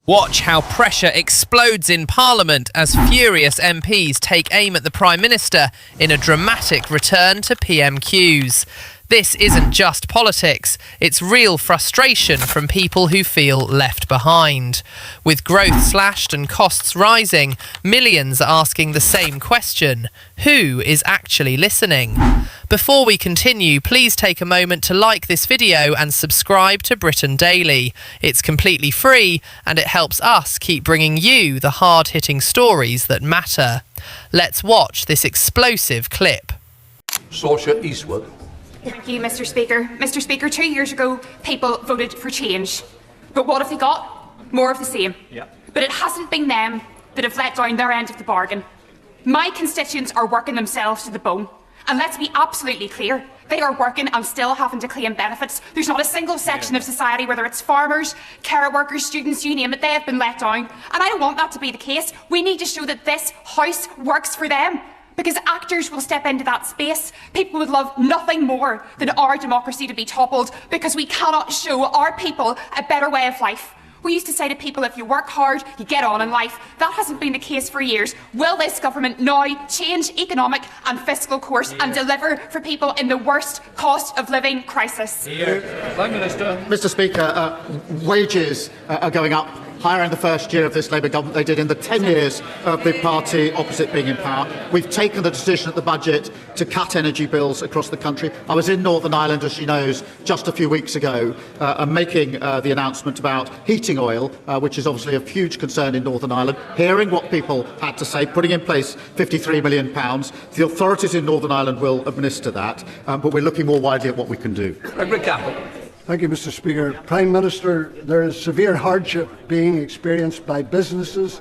Watch how pressure explodes in Parliament as furious MPs take aim at the Prime Minister in a dramatic return to PMQs. This isn't just politics, it's real frustration from people who feel left behind. With growth slashed and costs rising, millions are asking the same question: who is actually listening? Before we continue, please take a moment to like this video and subscribe to Britain Daily. It's completely free and it helps us keep bringing you the hard-hitting stories that matter. Let's watch this explosive clip. Saoirse Eastwood. Thank you, Mr. Speaker. Mr. Speaker, 2 years ago, people voted for change. But what have they got? More of the same. But it hasn't been them that have let down their end of the bargain. My constituents are working themselves to the bone. And let's be absolutely clear, they are working and still having to claim benefits. There's not a single section of society, whether it's farmers, care workers, students, you name it, they have been let down. And I don't want that to be the case. We need to show that this House works for them. Because actors will step into that space. People would love nothing more than our democracy to be toppled because we cannot show our people a better way of life. We used to say to people, if you work hard, you get on in life. That hasn't been the case for years. Will this government now change economic and fiscal course and deliver for people in the worst cost of living crisis? Prime Minister. Mr. Speaker, wages are going up higher in the first year of this Labour government they did in the 10 years of the party opposite being in power. We've taken the decision at the budget to cut energy bills across the country. I was in Northern Ireland, as she knows, just a few weeks ago, making the announcement about heating oil, which is obviously a huge concern in Northern Ireland, hearing what people had to say, putting in place £53 million. The authorities in Northern Ireland will administer that, but we're looking more widely at what we can do. Thank you, Mr. Speaker. Prime Minister, there is severe hardship being experienced by businesses,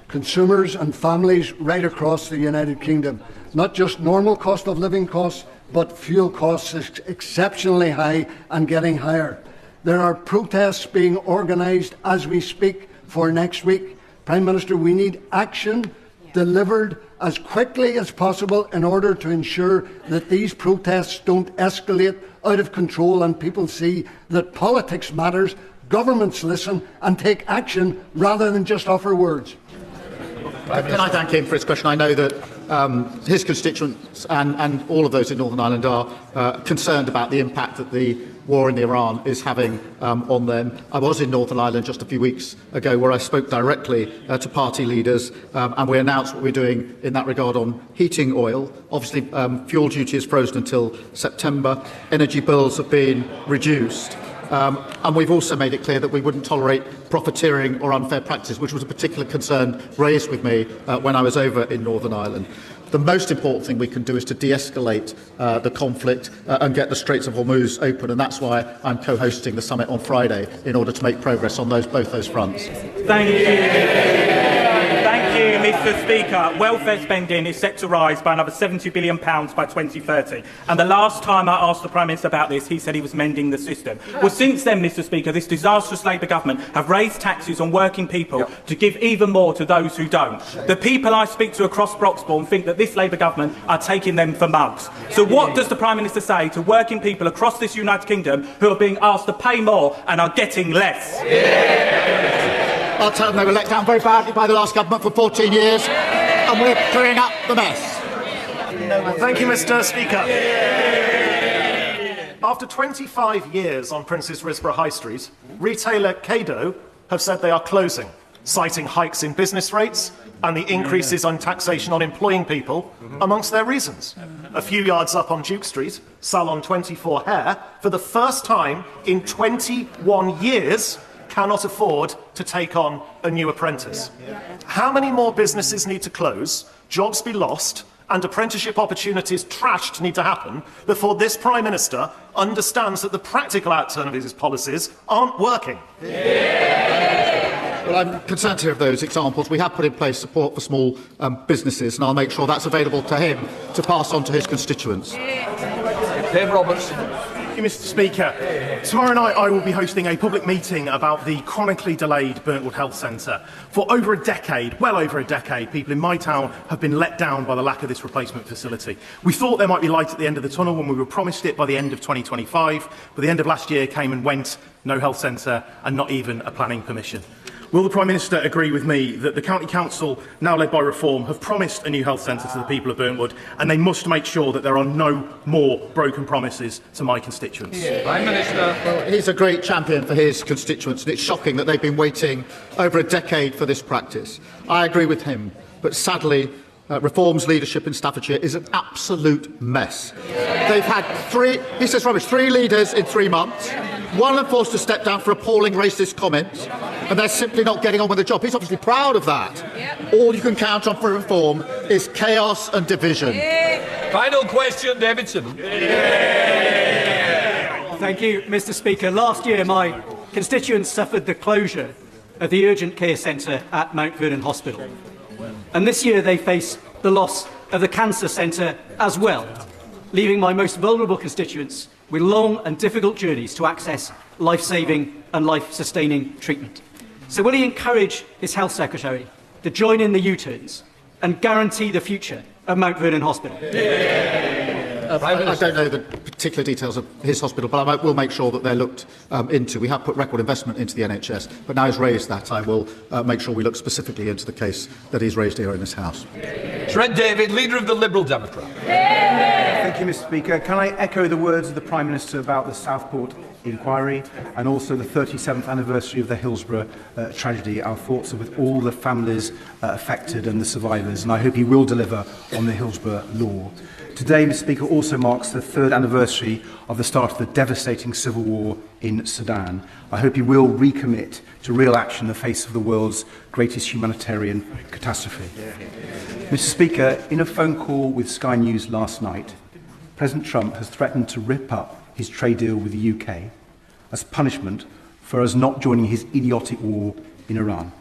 consumers and families right across the United Kingdom. Not just normal cost of living costs, but fuel costs is exceptionally high and getting higher. There are protests being organised as we speak for next week. Prime Minister, we need action delivered as quickly as possible in order to ensure that these protests don't escalate out of control and people see that politics matters, governments listen and take action rather than just offer words. Can I thank him for his question? I know that his constituents and all of those in Northern Ireland are concerned about the impact that the war in Iran is having on them. I was in Northern Ireland just a few weeks ago where I spoke directly to party leaders and we announced what we're doing in that regard on heating oil. Obviously, fuel duty is frozen until September. Energy bills have been reduced. And we've also made it clear that we wouldn't tolerate profiteering or unfair practices, which was a particular concern raised with me when I was over in Northern Ireland. The most important thing we can do is to de-escalate the conflict and get the Straits of Hormuz open, and that's why I'm co-hosting the summit on Friday in order to make progress on both those fronts. Thank you. Thank you, Mr. Speaker. Welfare spending is set to rise by another £70 billion by 2030. And the last time I asked the Prime Minister about this, he said he was mending the system. Well, since then, Mr. Speaker, this disastrous Labour government have raised taxes on working people to give even more to those who don't. The people I speak to across Broxbourne think that this Labour government are taking them for mugs. So what does the Prime Minister say to working people across this United Kingdom who are being asked to pay more and are getting less? I'll tell them they were let down very badly by the last government for 14 years, and we're clearing up the mess. Thank you, Mr. Speaker. After 25 years on Princess Risborough High Street, retailer Cato have said they are closing, citing hikes in business rates and the increases on taxation on employing people amongst their reasons. A few yards up on Duke Street, Salon 24 Hair, for the first time in 21 years, cannot afford to take on a new apprentice. How many more businesses need to close, jobs be lost, and apprenticeship opportunities trashed need to happen before this Prime Minister understands that the practical outturn of his policies aren't working? Well, I'm concerned to hear of those examples. We have put in place support for small businesses, and I'll make sure that's available to him to pass on to his constituents. Dave Roberts. Thank you, Mr. Speaker. Tomorrow night I will be hosting a public meeting about the chronically delayed Burntwood Health Centre. For over a decade, well over a decade, people in my town have been let down by the lack of this replacement facility. We thought there might be light at the end of the tunnel when we were promised it by the end of 2025, but the end of last year came and went, no health centre and not even a planning permission. Will the Prime Minister agree with me that the County Council, now led by Reform, have promised a new health centre to the people of Burntwood, and they must make sure that there are no more broken promises to my constituents? Prime Minister. Well, he's a great champion for his constituents, and it's shocking that they've been waiting over a decade for this practice. I agree with him, but sadly, Reform's leadership in Staffordshire is an absolute mess. They've had three leaders in 3 months, one of them forced to step down for appalling racist comments, and they're simply not getting on with the job. He's obviously proud of that. All you can count on for Reform is chaos and division. Final question, Davidson. Thank you, Mr. Speaker. Last year, my constituents suffered the closure of the urgent care centre at Mount Vernon Hospital. And this year they face the loss of the cancer centre as well, leaving my most vulnerable constituents with long and difficult journeys to access life-saving and life-sustaining treatment. So will he encourage his Health Secretary to join in the U-turns and guarantee the future of Mount Vernon Hospital? I don't know the particular details of his hospital, but I will make sure that they're looked into. We have put record investment into the NHS, but now he's raised that, I will make sure we look specifically into the case that he's raised here in this House. Trent David, Leader of the Liberal Democrat. Thank you, Mr. Speaker. Can I echo the words of the Prime Minister about the Southport inquiry and also the 37th anniversary of the Hillsborough tragedy? Our thoughts are with all the families affected and the survivors, and I hope he will deliver on the Hillsborough law. Today, Mr. Speaker, also marks the 3rd anniversary of the start of the devastating civil war in Sudan. I hope he will recommit to real action in the face of the world's greatest humanitarian catastrophe. Mr. Speaker, in a phone call with Sky News last night, President Trump has threatened to rip up his trade deal with the UK as punishment for us not joining his idiotic war in Iran.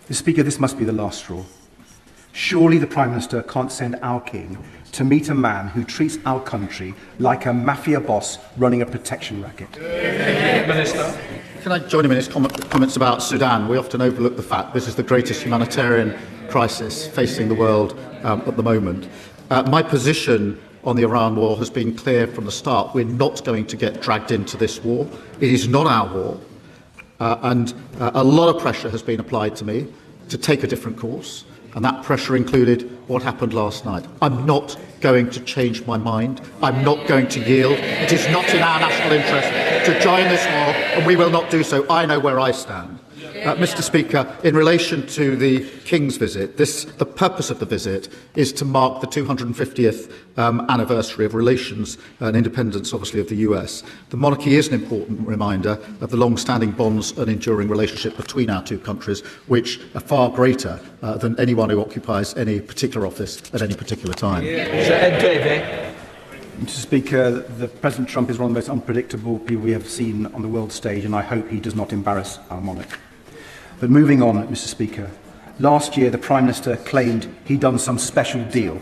Mr. Speaker, this must be the last straw. Surely the Prime Minister can't send our King to meet a man who treats our country like a mafia boss running a protection racket. Minister. Can I join him in his comments about Sudan? We often overlook the fact this is the greatest humanitarian crisis facing the world at the moment. My position on the Iran war has been clear from the start. We're not going to get dragged into this war. It is not our war. And a lot of pressure has been applied to me to take a different course. And that pressure included what happened last night. I'm not going to change my mind. I'm not going to yield. It is not in our national interest to join this war, and we will not do so. I know where I stand. Mr. Speaker, in relation to the King's visit, the purpose of the visit is to mark the 250th anniversary of relations and independence, obviously, of the US. The monarchy is an important reminder of the long-standing bonds and enduring relationship between our two countries, which are far greater than anyone who occupies any particular office at any particular time. Mr. Speaker, President Trump is one of the most unpredictable people we have seen on the world stage, and I hope he does not embarrass our monarch. But moving on, Mr. Speaker, last year the Prime Minister claimed he'd done some special deal,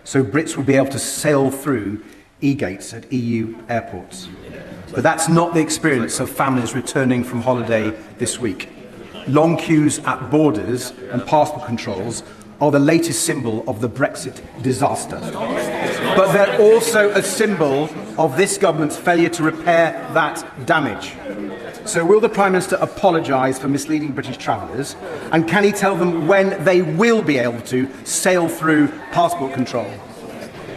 so Brits would be able to sail through e-gates at EU airports. But that's not the experience of families returning from holiday this week. Long queues at borders and passport controls are the latest symbol of the Brexit disaster. But they're also a symbol of this government's failure to repair that damage. So will the Prime Minister apologise for misleading British travellers? And can he tell them when they will be able to sail through passport control?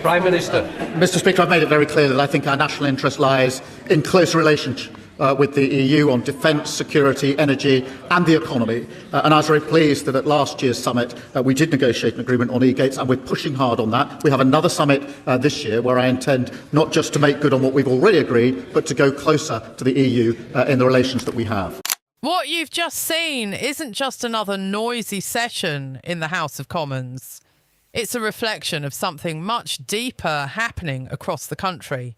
Prime Minister. Mr. Speaker, I've made it very clear that I think our national interest lies in close relationship with the EU on defence, security, energy and the economy. And I was very pleased that at last year's summit we did negotiate an agreement on e-gates, and we're pushing hard on that. We have another summit this year where I intend not just to make good on what we've already agreed, but to go closer to the EU in the relations that we have. What you've just seen isn't just another noisy session in the House of Commons. It's a reflection of something much deeper happening across the country.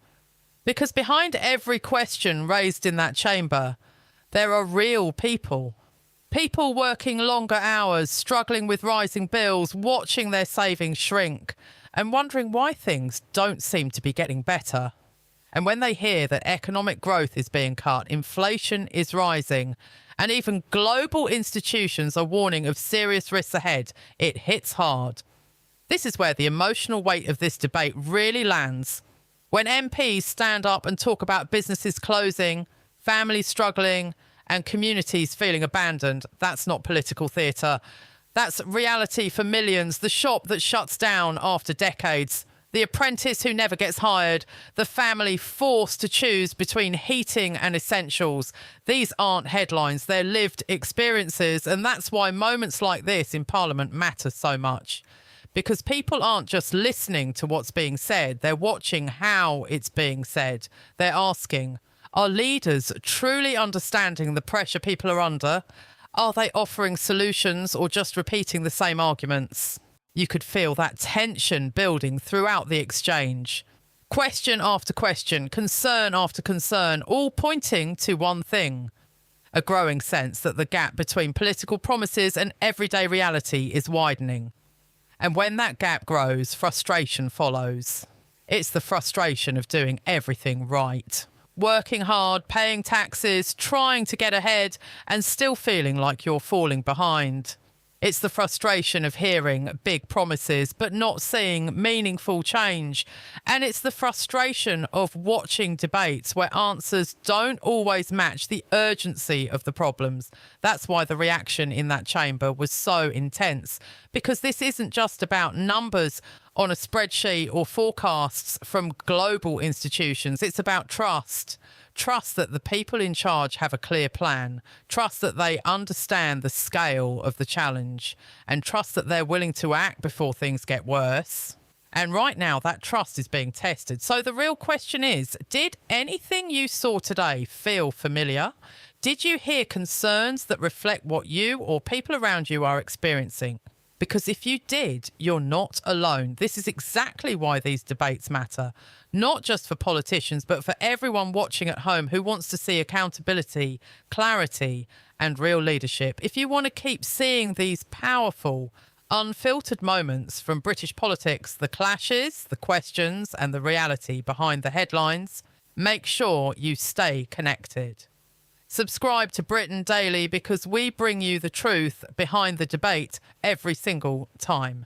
Because behind every question raised in that chamber, there are real people. People working longer hours, struggling with rising bills, watching their savings shrink, and wondering why things don't seem to be getting better. And when they hear that economic growth is being cut, inflation is rising, and even global institutions are warning of serious risks ahead, it hits hard. This is where the emotional weight of this debate really lands. When MPs stand up and talk about businesses closing, families struggling, and communities feeling abandoned. That's not political theatre. That's reality for millions. The shop that shuts down after decades. The apprentice who never gets hired. The family forced to choose between heating and essentials. These aren't headlines. They're lived experiences. And that's why moments like this in Parliament matter so much. Because people aren't just listening to what's being said. They're watching how it's being said. They're asking, are leaders truly understanding the pressure people are under? Are they offering solutions or just repeating the same arguments? You could feel that tension building throughout the exchange. Question after question, concern after concern, all pointing to one thing. A growing sense that the gap between political promises and everyday reality is widening. And when that gap grows, frustration follows. It's the frustration of doing everything right. Working hard, paying taxes, trying to get ahead, and still feeling like you're falling behind. It's the frustration of hearing big promises but not seeing meaningful change. And it's the frustration of watching debates where answers don't always match the urgency of the problems. That's why the reaction in that chamber was so intense, because this isn't just about numbers on a spreadsheet or forecasts from global institutions. It's about trust. Trust that the people in charge have a clear plan. Trust that they understand the scale of the challenge. And trust that they're willing to act before things get worse. And right now, that trust is being tested. So the real question is, did anything you saw today feel familiar? Did you hear concerns that reflect what you or people around you are experiencing? Because if you did, you're not alone. This is exactly why these debates matter. Not just for politicians, but for everyone watching at home who wants to see accountability, clarity, and real leadership. If you want to keep seeing these powerful, unfiltered moments from British politics, the clashes, the questions, and the reality behind the headlines, make sure you stay connected. Subscribe to Britain Daily, because we bring you the truth behind the debate every single time.